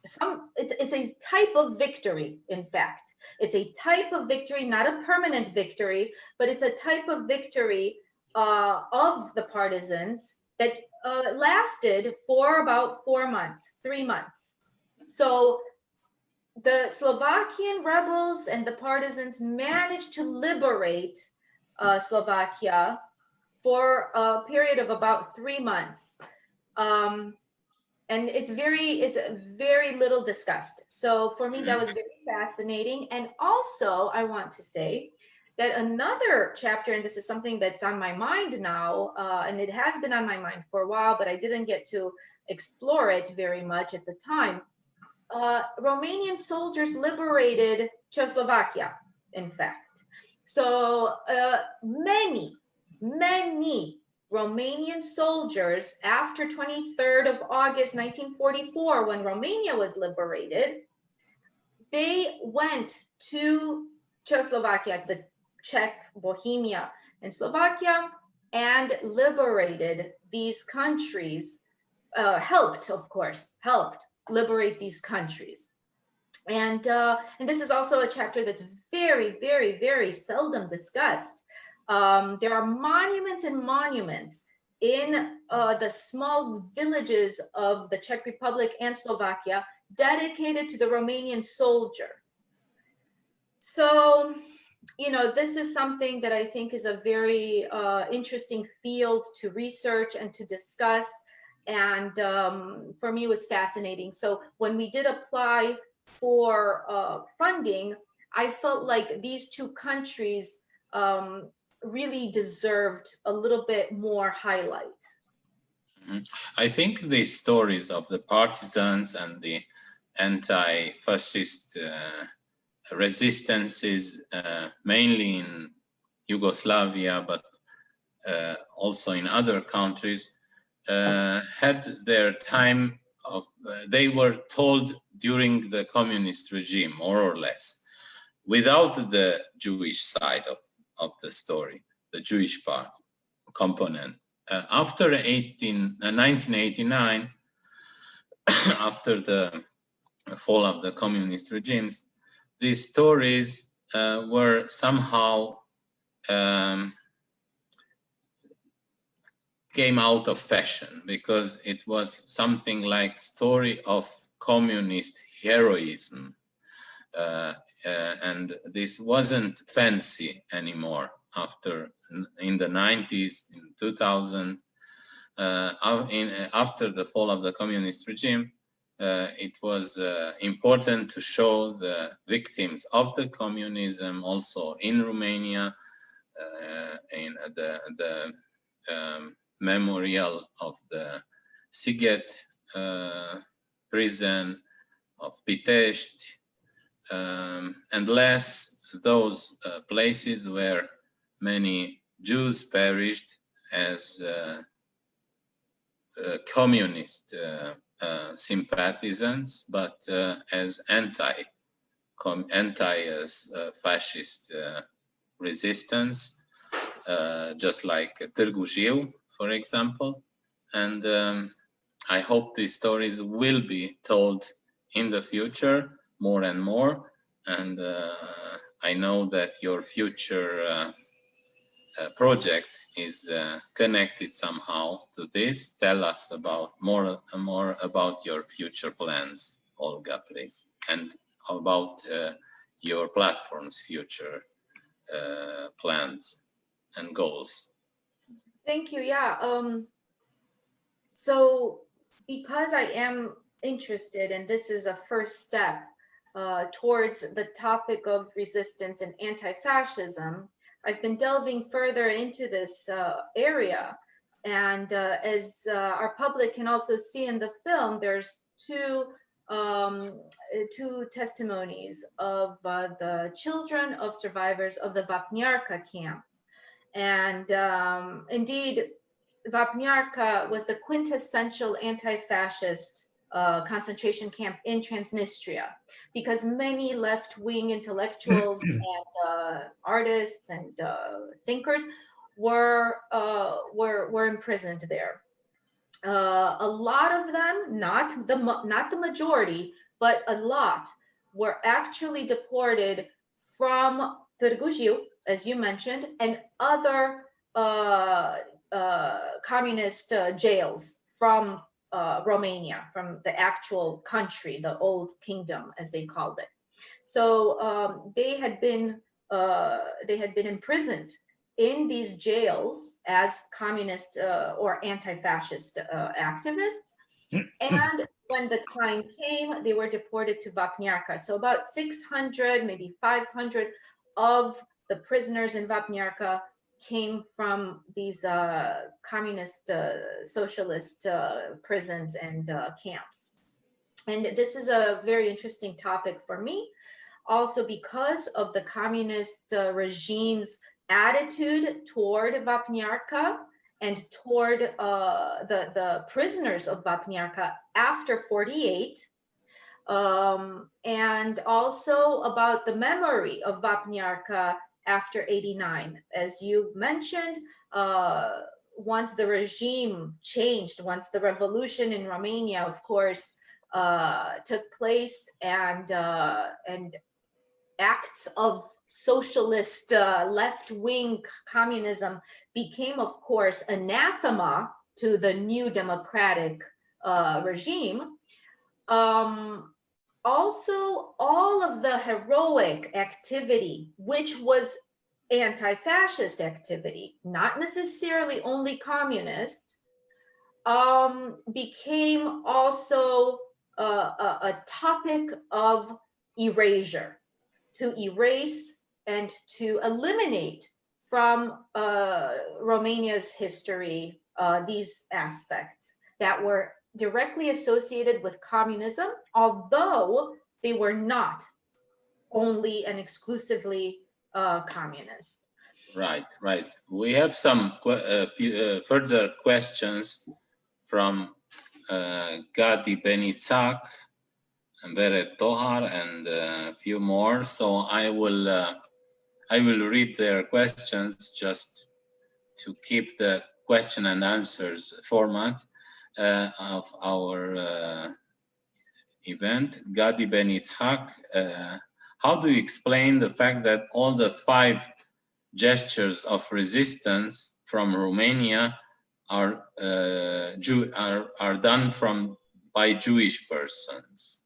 it's a type of victory. In fact, it's a type of victory, not a permanent victory, but it's a type of victory of the partisans that lasted for about 3 months. So the Slovakian rebels and the partisans managed to liberate Slovakia for a period of about 3 months. And it's very little discussed. So for me, that was very fascinating. And also, I want to say that another chapter, and this is something that's on my mind now, and it has been on my mind for a while, but I didn't get to explore it very much at the time. Romanian soldiers liberated Czechoslovakia, in fact. So many Romanian soldiers, after 23rd of August 1944, when Romania was liberated, they went to Czechoslovakia, the Czech, Bohemia, and Slovakia, and liberated these countries, helped liberate these countries. And this is also a chapter that's very, very, very seldom discussed. There are monuments and monuments in the small villages of the Czech Republic and Slovakia dedicated to the Romanian soldier. So, this is something that I think is a very interesting field to research and to discuss. And for me, it was fascinating. So when we did apply for funding, I felt like these two countries really deserved a little bit more highlight. I think the stories of the partisans and the anti-fascist resistances, mainly in Yugoslavia, but also in other countries, had their time of, they were told during the communist regime, more or less, without the Jewish side of the story, the Jewish part, component. After 1989, after the fall of the communist regimes, these stories were somehow came out of fashion, because it was something like story of communist heroism, and this wasn't fancy anymore after in the 90s, in 2000, after the fall of the communist regime. It was important to show the victims of the communism also in Romania, in the memorial of the Sighet prison, of Pitești, and less those places where many Jews perished as communist sympathizants, but as anti-fascist resistance, just like Târgu Jiu, for example. And I hope these stories will be told in the future more and more. And I know that your future project is connected somehow to this. Tell us about more about your future plans, Olga, please, and about your platform's future plans and goals. Thank you. Yeah. So because I am interested, and this is a first step towards the topic of resistance and anti-fascism, I've been delving further into this area. And as our public can also see in the film, there's two testimonies of the children of survivors of the Vapniarka camp. And indeed, Vapniarka was the quintessential anti-fascist concentration camp in Transnistria, because many left-wing intellectuals and artists and thinkers were imprisoned there. A lot of them, not the majority, but a lot, were actually deported from Târgu Jiu, as you mentioned, and other communist jails from Romania, from the actual country, the old kingdom, as they called it. So they had been imprisoned in these jails as communist or anti-fascist activists. And when the time came, they were deported to Vapniarka. So about 600, maybe 500 of the prisoners in Vapniarka came from these communist socialist prisons and camps. And this is a very interesting topic for me, also because of the communist regime's attitude toward Vapniarka and toward the prisoners of Vapniarka after 48, and also about the memory of Vapniarka after 89. As you mentioned, once the regime changed, once the revolution in Romania, of course, took place, and acts of socialist left-wing communism became, of course, anathema to the new democratic regime. Also, all of the heroic activity, which was anti-fascist activity, not necessarily only communist, became also a topic of erasure, to erase and to eliminate from Romania's history these aspects that were directly associated with communism, although they were not only and exclusively communist. Right, right. We have some further questions from Gadi Benițac, Vere Tohar, and a few more. So I will read their questions just to keep the question and answers format of our event. Gadi Benițac, how do you explain the fact that all the 5 gestures of resistance from Romania are done by Jewish persons?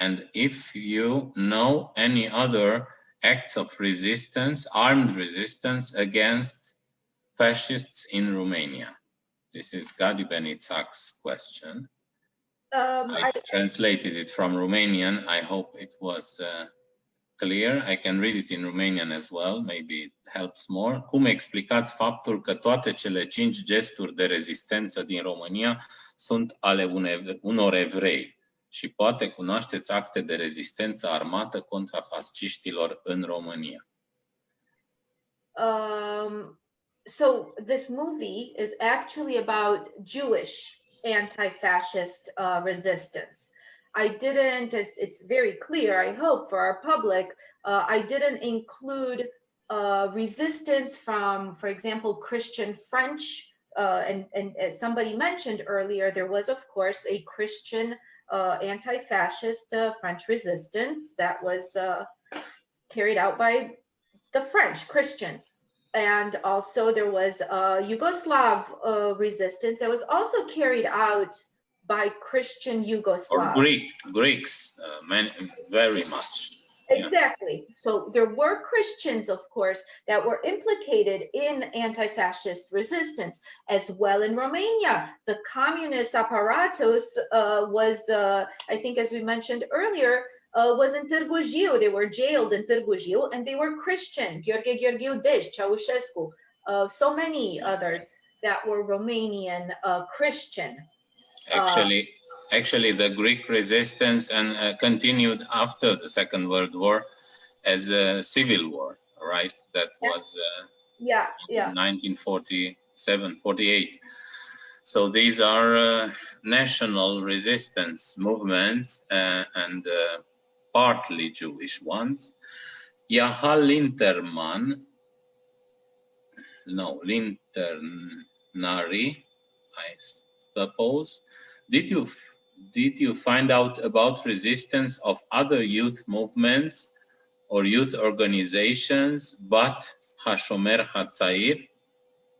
And if you know any other acts of resistance, armed resistance against fascists in Romania? This is Gadi Benițac's question. I translated it from Romanian. I hope it was clear. I can read it in Romanian as well. Maybe it helps more. Cum explicați faptul că toate cele 5 gesturi de rezistență din România sunt ale unor evrei? Și poate cunoașteți acte de rezistență armată contra fasciștilor în România. So this movie is actually about Jewish anti-fascist resistance. I didn't, as it's very clear, I hope, for our public, I didn't include resistance from, for example, Christian French, and as somebody mentioned earlier, there was, of course, a Christian anti-fascist French resistance that was carried out by the French Christians. And also there was Yugoslav resistance that was also carried out by Christian Yugoslavs. Or Greeks, very much. Exactly. Yeah. So there were Christians, of course, that were implicated in anti-fascist resistance, as well in Romania. The communist apparatus was, I think, as we mentioned earlier, was in Târgu Jiu. They were jailed in Târgu Jiu, and they were Christian. Gheorghe Gheorghiu Dej, Ceausescu, so many others that were Romanian Christian. Actually, the Greek resistance continued after the Second World War as a civil war, right? That was 1947-48. So these are national resistance movements and partly Jewish ones. Linternari, I suppose. Did you find out about resistance of other youth movements or youth organizations, but HaShomer HaTzair,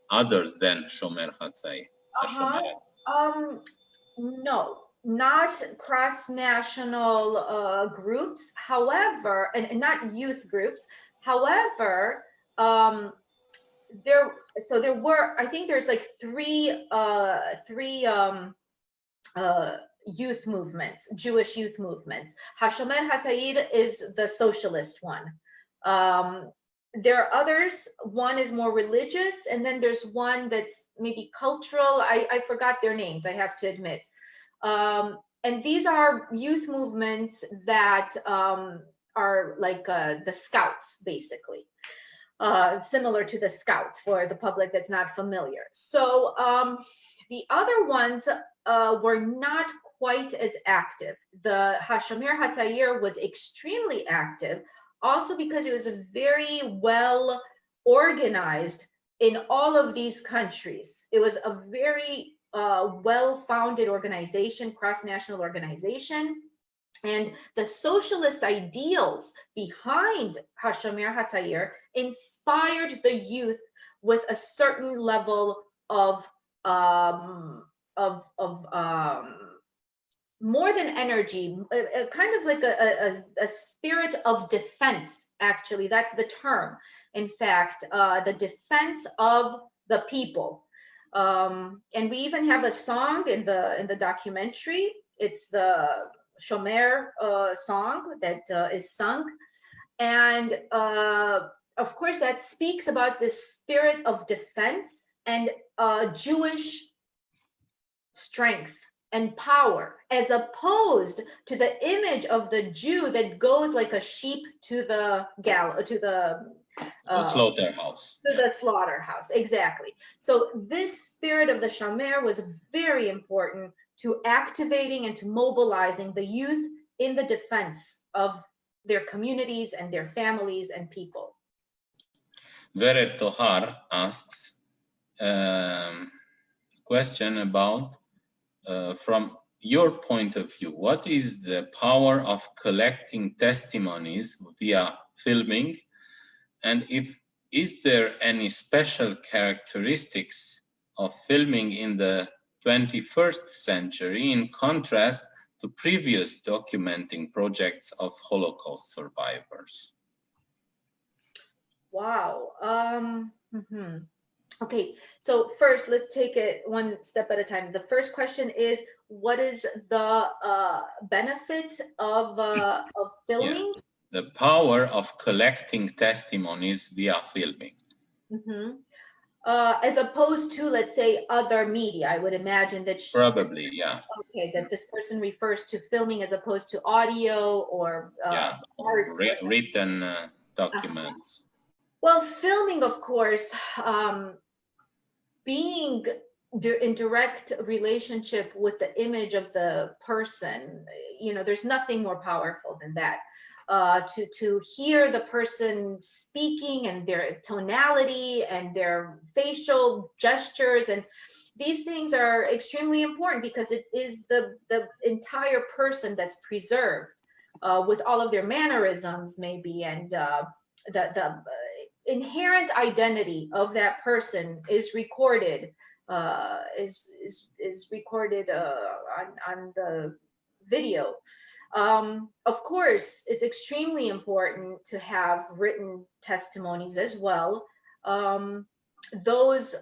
others than Shomer HaTzair? No, not cross-national groups. However, and not youth groups. However, there were, I think there's like three youth movements, Jewish youth movements. HaShomer HaTzair is the socialist one. There are others. One is more religious, and then there's one that's maybe cultural. I forgot their names, I have to admit. And these are youth movements that are like the Scouts, basically. Similar to the Scouts for the public that's not familiar. So the other ones were not quite as active. The HaShomer HaTzair was extremely active, also because it was very well organized in all of these countries. It was a very well-founded organization, cross-national organization. And the socialist ideals behind HaShomer HaTzair inspired the youth with a certain level of more than energy, kind of like a spirit of defense. Actually, that's the term. In fact, the defense of the people. And we even have a song in the documentary. It's the Shomer song that is sung, and of course that speaks about this spirit of defense and Jewish strength and power, as opposed to the image of the Jew that goes like a sheep to the slaughterhouse. To the slaughterhouse, exactly. So this spirit of the Shomer was very important to activating and to mobilizing the youth in the defense of their communities and their families and people. Vered Tohar asks a question about, from your point of view, what is the power of collecting testimonies via filming, and is there any special characteristics of filming in the 21st century in contrast to previous documenting projects of Holocaust survivors? Wow. Okay, so first let's take it one step at a time. The first question is, what is the benefit of filming? Yeah. The power of collecting testimonies via filming. as opposed to, let's say, other media. I would imagine that probably, yeah. Okay, that this person refers to filming as opposed to audio or art. Written documents. Well, filming, of course, being in direct relationship with the image of the person, you know, there's nothing more powerful than that. To hear the person speaking and their tonality and their facial gestures, and these things are extremely important because it is the entire person that's preserved with all of their mannerisms maybe, and the inherent identity of that person is recorded is recorded on the video. Of course, it's extremely important to have written testimonies as well. Those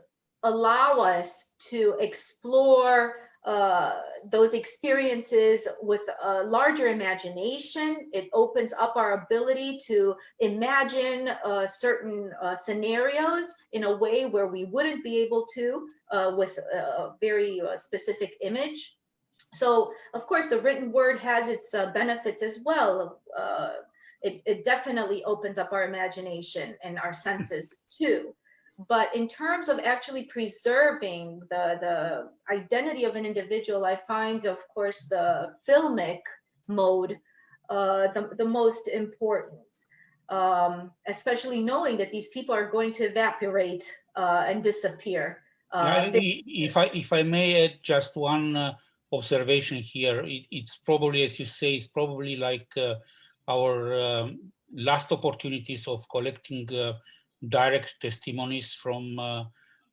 allow us to explore those experiences with a larger imagination. It opens up our ability to imagine certain scenarios in a way where we wouldn't be able to with a very specific image. So, of course, the written word has its benefits as well. It definitely opens up our imagination and our senses too. But in terms of actually preserving the identity of an individual, I find, of course, the filmic mode the most important, especially knowing that these people are going to evaporate and disappear. If I may add just one observation here, it's probably, as you say, it's probably like our last opportunities of collecting direct testimonies from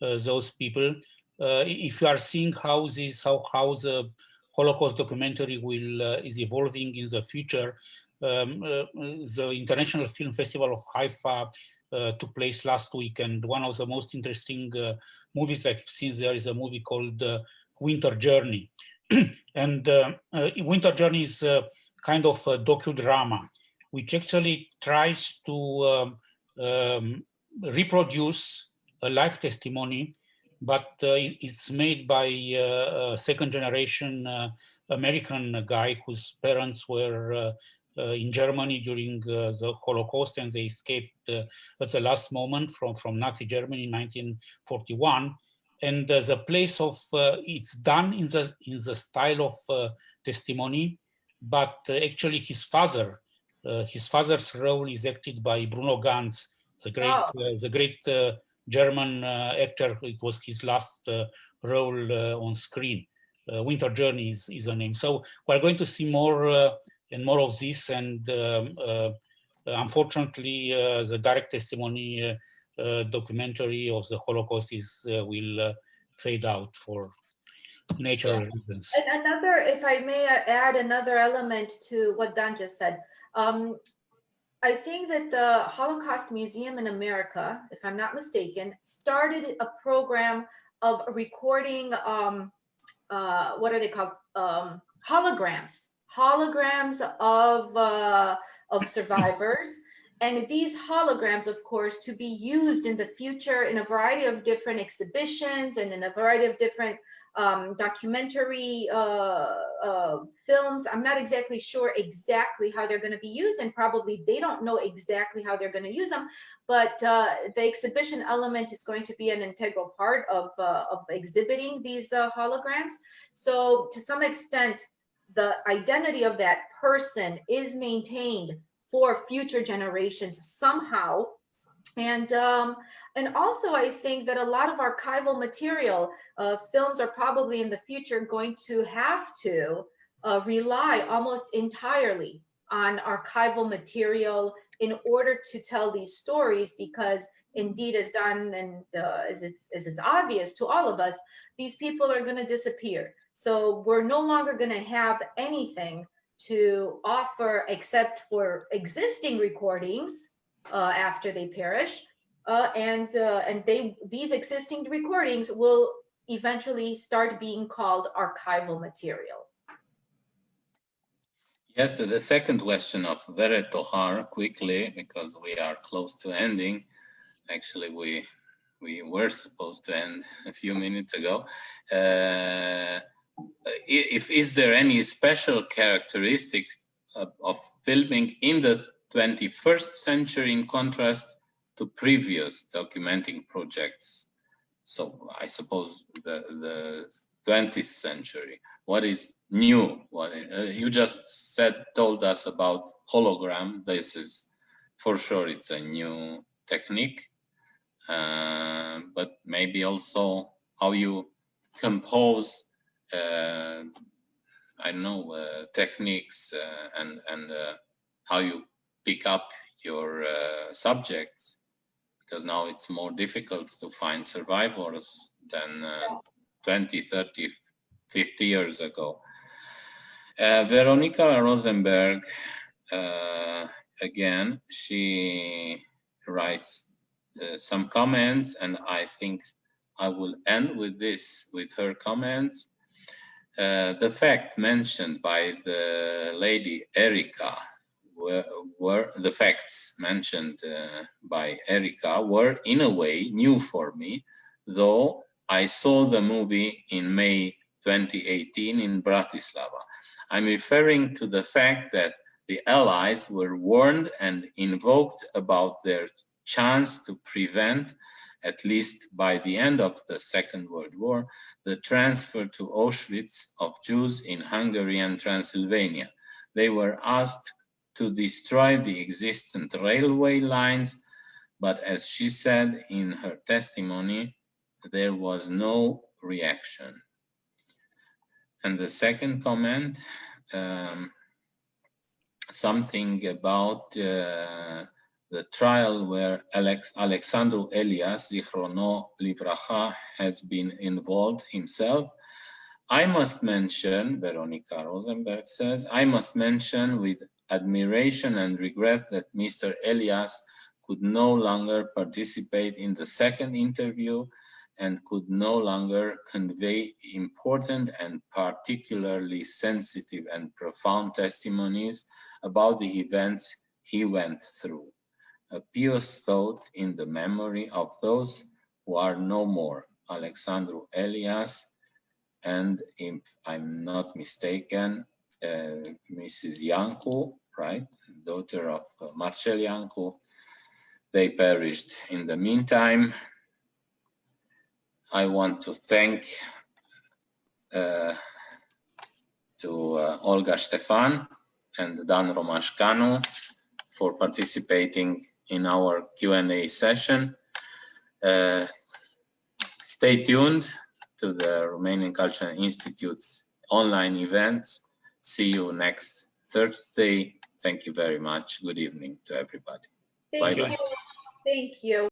those people. If you are seeing how the Holocaust documentary is evolving in the future, the International Film Festival of Haifa took place last week, and one of the most interesting movies I've seen there is a movie called Winter Journey. And Winter Journey is a kind of a docudrama, which actually tries to reproduce a life testimony, but it's made by a second generation American guy whose parents were in Germany during the Holocaust, and they escaped at the last moment from Nazi Germany in 1941. And the place of it's done in the style of testimony, but actually his father's role is acted by Bruno Ganz, the great German actor. It was his last role on screen. Winter Journey is the name. So we're going to see more and more of this, and unfortunately, the direct testimony documentary of the Holocaust will fade out for natural reasons. And another, if I may add another element to what Dan just said, I think that the Holocaust Museum in America, if I'm not mistaken, started a program of recording, what are they called? Holograms of survivors. And these holograms, of course, to be used in the future in a variety of different exhibitions and in a variety of different documentary films. I'm not exactly sure exactly how they're going to be used, and probably they don't know exactly how they're going to use them, but the exhibition element is going to be an integral part of exhibiting these holograms. So to some extent, the identity of that person is maintained for future generations somehow. And also, I think that a lot of archival material, films are probably in the future going to have to rely almost entirely on archival material in order to tell these stories, because indeed, as Dan and as it's obvious to all of us, these people are going to disappear. So we're no longer going to have anything to offer except for existing recordings after they perish, and these existing recordings will eventually start being called archival material. Yes, so the second question of Vere Tohar, quickly, because we are close to ending. Actually, we we were supposed to end a few minutes ago. Is there any special characteristic of filming in the 21st century in contrast to previous documenting projects? So I suppose the 20th century. What is new? You just told us about hologram. This is for sure, it's a new technique, but maybe also how you compose, I don't know, techniques and how you pick up your subjects, because now it's more difficult to find survivors than 20, 30, 50 years ago. Veronica Rosenberg, again, she writes some comments, and I think I will end with this, with her comments. The fact mentioned by the lady Erika were the facts mentioned by Erika were in a way new for me, though I saw the movie in May 2018 in Bratislava. I'm referring to the fact that the Allies were warned and invoked about their chance to prevent, at least by the end of the Second World War, the transfer to Auschwitz of Jews in Hungary and Transylvania. They were asked to destroy the existing railway lines, but as she said in her testimony, there was no reaction. And the second comment, something about the trial where Alexandru Elias, Zichrono Livracha, has been involved himself. I must mention, Veronica Rosenberg says, I must mention with admiration and regret that Mr. Elias could no longer participate in the second interview and could no longer convey important and particularly sensitive and profound testimonies about the events he went through. A pious thought in the memory of those who are no more, Alexandru Elias, and if I'm not mistaken, Mrs. Iancu, right, daughter of Marcel Iancu. They perished in the meantime. I want to thank Olga Ștefan and Dan Romașcanu for participating in our Q&A session. Stay tuned to the Romanian Cultural Institute's online events. See you next Thursday. Thank you very much. Good evening to everybody. Thank you. Thank you.